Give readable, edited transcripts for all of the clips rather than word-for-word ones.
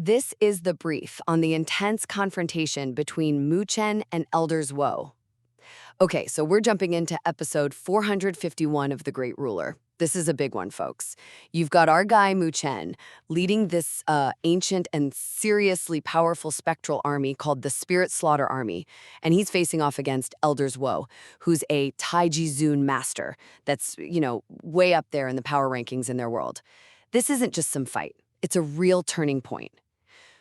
This is the brief on the intense confrontation between Mu Chen and Elder's Woe. Okay, so we're jumping into episode 451 of The Great Ruler. This is a big one, folks. You've got our guy Mu Chen leading this ancient and seriously powerful spectral army called the Spirit Slaughter Army, and he's facing off against Elder's Woe, who's a Taiji Zun master that's, way up there in the power rankings in their world. This isn't just some fight. It's a real turning point.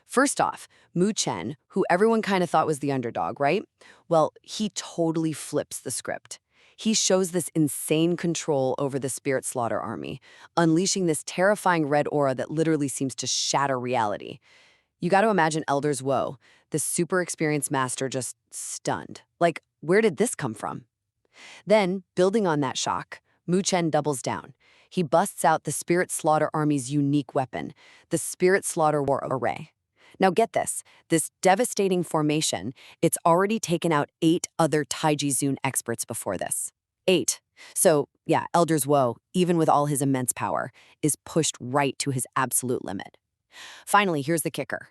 First off, Mu Chen, who everyone kind of thought was the underdog, right? Well, he totally flips the script. He shows this insane control over the Spirit Slaughter Army, unleashing this terrifying red aura that literally seems to shatter reality. You got to imagine Elder's Woe, this super experienced master just stunned. Like, where did this come from? Then, building on that shock, Mu Chen doubles down. He busts out the Spirit Slaughter Army's unique weapon, the Spirit Slaughter War Array. Now get this devastating formation, it's already taken out 8 other Taiji Zun experts before this. 8. So, yeah, Elder's Woe, even with all his immense power, is pushed right to his absolute limit. Finally, here's the kicker.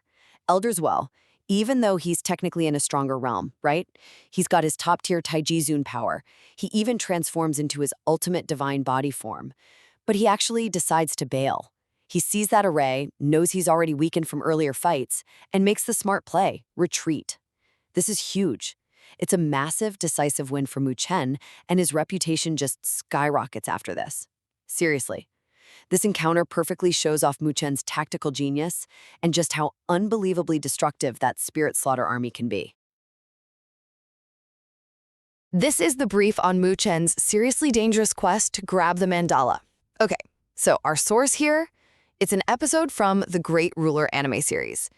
Elder's Woe, even though he's technically in a stronger realm, right? He's got his top-tier Taiji Zun power. He even transforms into his ultimate divine body form. But he actually decides to bail. He sees that array, knows he's already weakened from earlier fights, and makes the smart play, retreat. This is huge. It's a massive, decisive win for Mu Chen, and his reputation just skyrockets after this. Seriously. This encounter perfectly shows off Mu Chen's tactical genius and just how unbelievably destructive that Spirit Slaughter Army can be. This is the brief on Mu Chen's seriously dangerous quest to grab the mandala. Okay, so our source here, it's an episode from the Great Ruler anime series.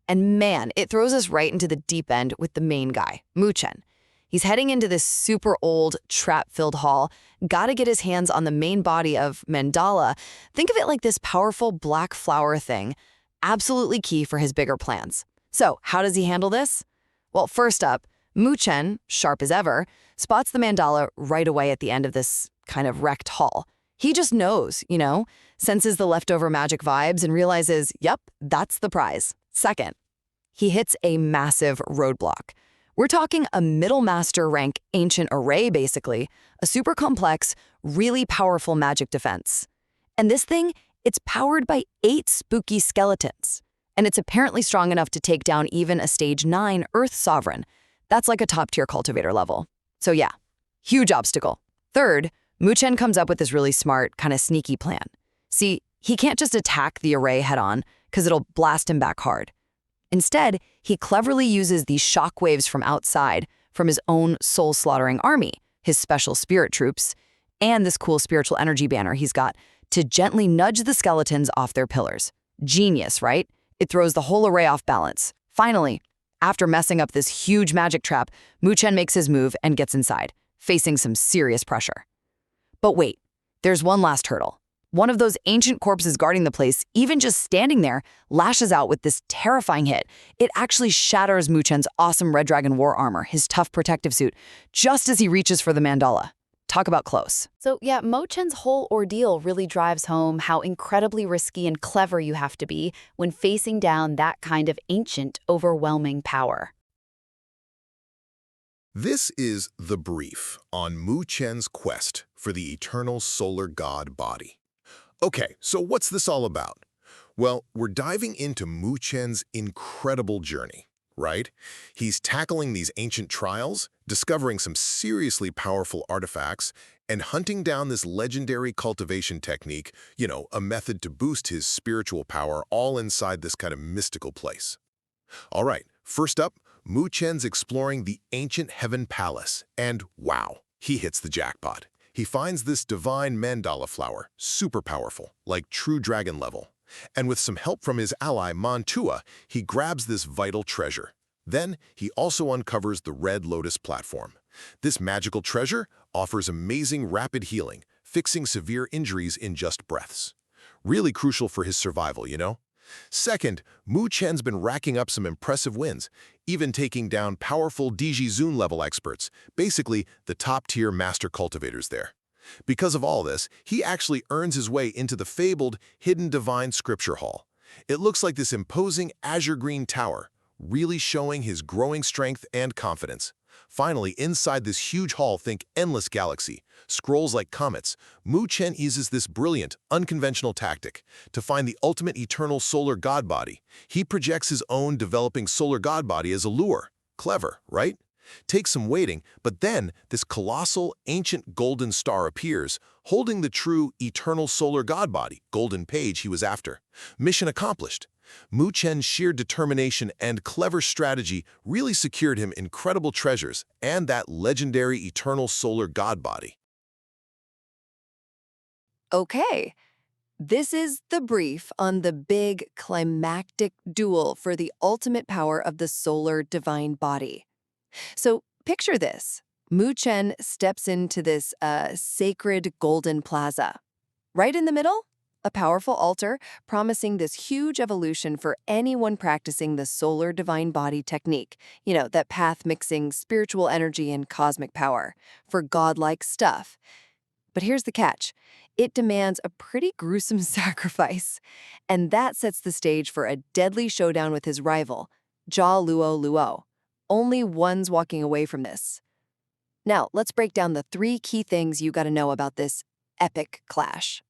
And man, it throws us right into the deep end with the main guy, Mu Chen. He's heading into this super old, trap-filled hall, gotta get his hands on the main body of Mandala. Think of it like this powerful black flower thing, absolutely key for his bigger plans. So, how does he handle this? Well, first up, Mu Chen, sharp as ever, spots the mandala right away at the end of this kind of wrecked hall. He just knows, senses the leftover magic vibes and realizes, yep, that's the prize. Second, he hits a massive roadblock. We're talking a middle master rank ancient array, basically, a super complex, really powerful magic defense. And this thing, it's powered by 8 spooky skeletons. And it's apparently strong enough to take down even a stage 9 Earth Sovereign. That's like a top-tier cultivator level. So yeah, huge obstacle. Third, Mu Chen comes up with this really smart, kind of sneaky plan. See, he can't just attack the array head-on, because it'll blast him back hard. Instead, he cleverly uses these shockwaves from outside, from his own soul-slaughtering army, his special spirit troops, and this cool spiritual energy banner he's got, to gently nudge the skeletons off their pillars. Genius, right? It throws the whole array off balance. Finally, after messing up this huge magic trap, Mu Chen makes his move and gets inside, facing some serious pressure. But wait, there's one last hurdle. One of those ancient corpses guarding the place, even just standing there, lashes out with this terrifying hit. It actually shatters Mu Chen's awesome Red Dragon war armor, his tough protective suit, just as he reaches for the mandala. Talk about close. So yeah, Mu Chen's whole ordeal really drives home how incredibly risky and clever you have to be when facing down that kind of ancient, overwhelming power. This is the brief on Mu Chen's quest for the eternal solar god body. Okay, so what's this all about? Well, we're diving into Mu Chen's incredible journey, right? He's tackling these ancient trials, discovering some seriously powerful artifacts, and hunting down this legendary cultivation technique, a method to boost his spiritual power all inside this kind of mystical place. All right, first up, Mu Chen's exploring the ancient Heaven Palace, and wow, he hits the jackpot. He finds this divine mandala flower, super powerful, like true dragon level. And with some help from his ally Mantua, he grabs this vital treasure. Then, he also uncovers the Red Lotus platform. This magical treasure offers amazing rapid healing, fixing severe injuries in just breaths. Really crucial for his survival, Second, Mu Chen's been racking up some impressive wins, even taking down powerful Taiji Zun level experts, basically the top-tier master cultivators there. Because of all this, he actually earns his way into the fabled Hidden Divine Scripture Hall. It looks like this imposing azure green tower, really showing his growing strength and confidence. Finally, inside this huge hall, think endless galaxy, scrolls like comets. Chen uses this brilliant, unconventional tactic to find the ultimate eternal solar god body. He projects his own developing solar god body as a lure. Clever, right? Takes some waiting, but then this colossal, ancient golden star appears, holding the true eternal solar god body, golden page he was after. Mission accomplished. Chen's sheer determination and clever strategy really secured him incredible treasures and that legendary eternal solar god body. Okay, this is the brief on the big climactic duel for the ultimate power of the solar divine body. So picture this. Chen steps into this sacred golden plaza. Right in the middle, a powerful altar promising this huge evolution for anyone practicing the solar divine body technique, that path mixing spiritual energy and cosmic power for godlike stuff. But here's the catch. It demands a pretty gruesome sacrifice, and that sets the stage for a deadly showdown with his rival, Jaro. Only one's walking away from this. Now, let's break down the 3 key things you gotta know about this epic clash.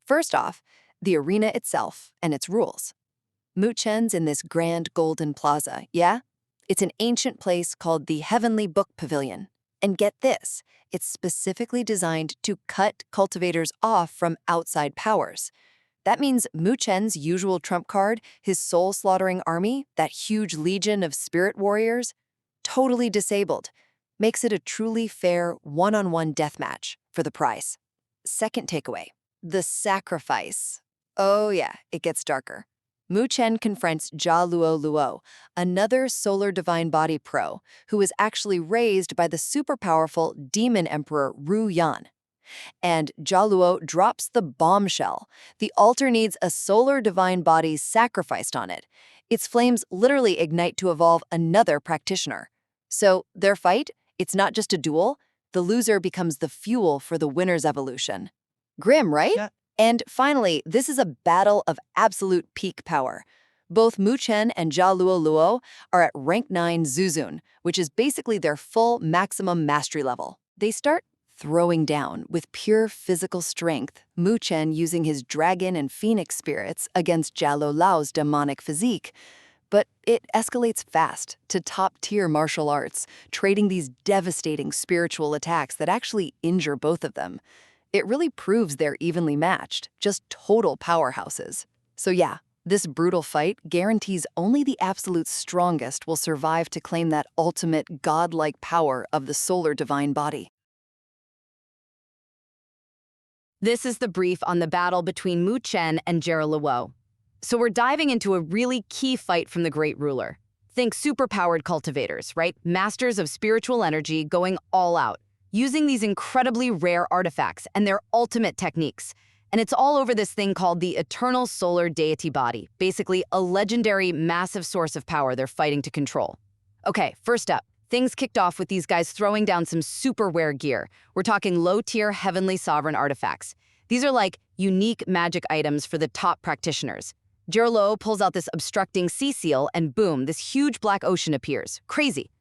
First off, the arena itself and its rules. Chen's in this grand golden plaza, yeah? It's an ancient place called the Heavenly Book Pavilion. And get this, it's specifically designed to cut cultivators off from outside powers. That means Chen's usual trump card, his soul-slaughtering army, that huge legion of spirit warriors, totally disabled. Makes it a truly fair one-on-one deathmatch for the prize. Second takeaway, the sacrifice. Oh yeah, it gets darker. Chen confronts Jaro, another solar divine body pro, who is actually raised by the super-powerful demon emperor Ru Yan. And Jaro drops the bombshell. The altar needs a solar divine body sacrificed on it. Its flames literally ignite to evolve another practitioner. So their fight, it's not just a duel. The loser becomes the fuel for the winner's evolution. Grim, right? Yeah. And finally, this is a battle of absolute peak power. Both Chen and Jaro are at rank 9 Zuzun, which is basically their full maximum mastery level. They start throwing down with pure physical strength, Chen using his dragon and phoenix spirits against Jaro's demonic physique. But it escalates fast to top-tier martial arts, trading these devastating spiritual attacks that actually injure both of them. It really proves they're evenly matched, just total powerhouses. So yeah, this brutal fight guarantees only the absolute strongest will survive to claim that ultimate godlike power of the solar divine body. This is the brief on the battle between Chen and Jaro. So we're diving into a really key fight from the Great Ruler. Think superpowered cultivators, right? Masters of spiritual energy going all out, using these incredibly rare artifacts and their ultimate techniques. And it's all over this thing called the Eternal Solar Deity Body, basically a legendary, massive source of power they're fighting to control. Okay, first up, things kicked off with these guys throwing down some super rare gear. We're talking low-tier heavenly sovereign artifacts. These are like unique magic items for the top practitioners. Jaro pulls out this obstructing sea seal, and boom, this huge black ocean appears. Crazy.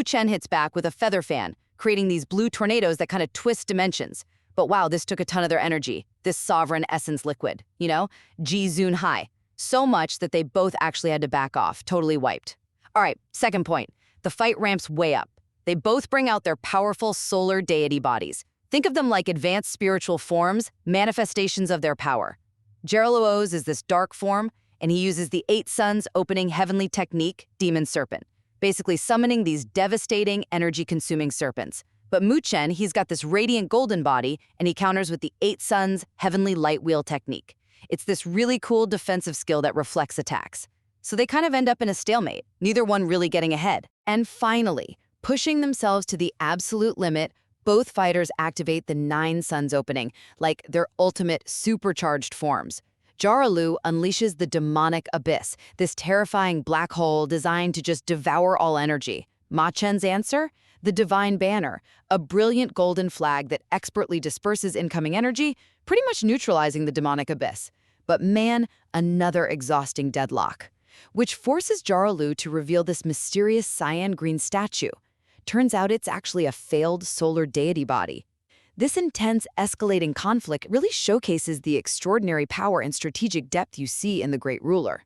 Chen hits back with a feather fan, creating these blue tornadoes that kind of twist dimensions. But wow, this took a ton of their energy, this sovereign essence liquid, Ji-Zun high. So much that they both actually had to back off, totally wiped. All right, second point. The fight ramps way up. They both bring out their powerful solar deity bodies. Think of them like advanced spiritual forms, manifestations of their power. Jaro's is this dark form, and he uses the 8 suns opening heavenly technique, Demon Serpent, basically summoning these devastating, energy-consuming serpents. But Chen, he's got this radiant golden body, and he counters with the 8 suns heavenly light wheel technique. It's this really cool defensive skill that reflects attacks. So they kind of end up in a stalemate, neither one really getting ahead. And finally, pushing themselves to the absolute limit, both fighters activate the 9 suns opening, like their ultimate supercharged forms. Jaro unleashes the demonic abyss, this terrifying black hole designed to just devour all energy. Chen's answer? The divine banner, a brilliant golden flag that expertly disperses incoming energy, pretty much neutralizing the demonic abyss. But man, another exhausting deadlock. Which forces Jaro to reveal this mysterious cyan green statue. Turns out it's actually a failed solar deity body. This intense, escalating conflict really showcases the extraordinary power and strategic depth you see in the Great Ruler.